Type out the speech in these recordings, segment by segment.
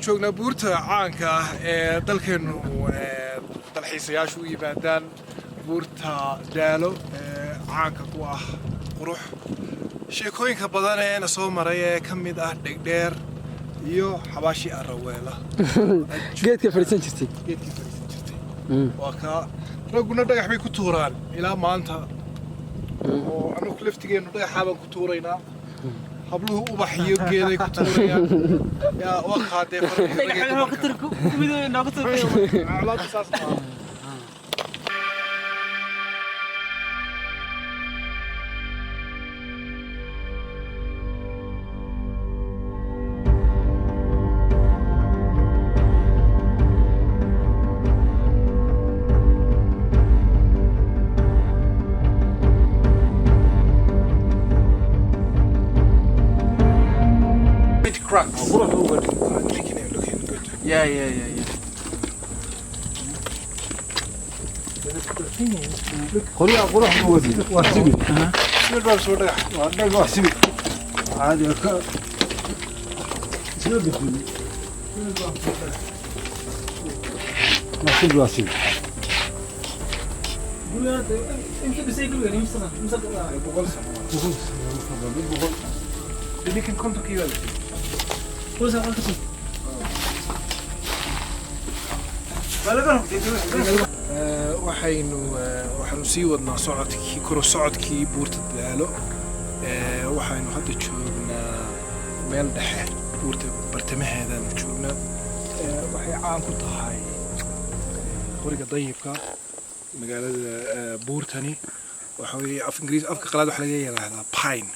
joognaa buurta caanka ah ee dalkeenu dalxiisayaashu u yimaadaan buurta daalo caanka ku ah qurux sheekooyinka badan ee na soo maray ee ka mid ah dhegdheer iyo xabaashi araweela geedka fariisan jirtay waa ka raguna dhagax bay ku tuuraan ilaa maanta oo anagu laftigeenu dhagaxa baan ku tuuraynaa habluhu ubax iyo geeday ku tuurayaan yaa waa qaadee farqiga Yeah. قرية موزي واسبي شنو الباب سوى dhagax وعندك واسبي عادي شنو بتقولي واسبي انت بسيكل يعني مثلا بقول اللي كان كنت كيف waxaynu sii wadnaa socodkii koro socodkii buurta daalo waxaynu hadda joognaa meel dhexe buurta bartamaheedaanu joognaa waxay caan ku tahay qoriga dayibka magaalada buurtani waxa weeye af ingiriis afka qalaad waxa laga yiraahdaa pine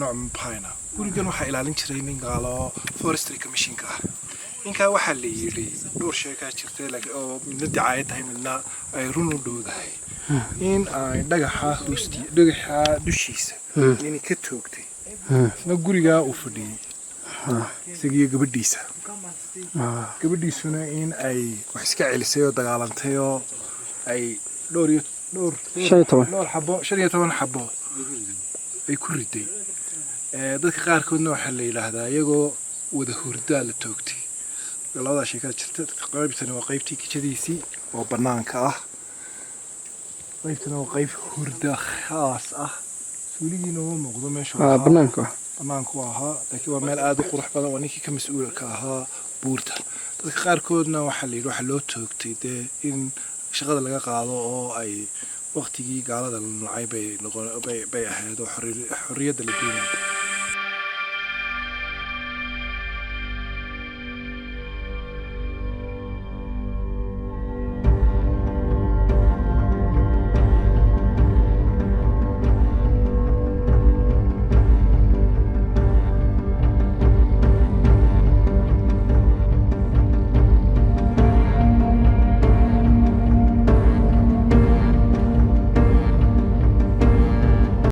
nooc pine gurigan waxaa ilaalin jiray nin gaalo forestry commissionka ah ninkaa waxaa la yidhi dhowr sheekaa jirtay oo midna dicaayad tahay midna ay run u dhowdahay in ay dhagaxa dushiisa nin ka toogtay isna gurigaa uu fadhiyey isagiyo gabadhiisuna in ay wax iska celisay oo dagaalantay oo ay dhowr 15 xabo ay ku riday dadka qaarkoodna waxaa la yidhaahdaa iyagoo wada hurdaa la toogtay labada sheekada jirta qaybtani waa qaybtii kijadiisii oo banaanka ah qaybtani waa qayb hurda khaas ah suuligiina uma muuqdo meesha banaanku ahaa laakiin waa meel aad u qurux badan waa ninkii ka mas-uulka ahaa buurta dadka qaarkoodna waxaa la yidhi waxaa loo toogtay dee in shaqada laga qaado oo ay waqtigii gaalada la nacay bay ahayd oo xorriyadda la doonayay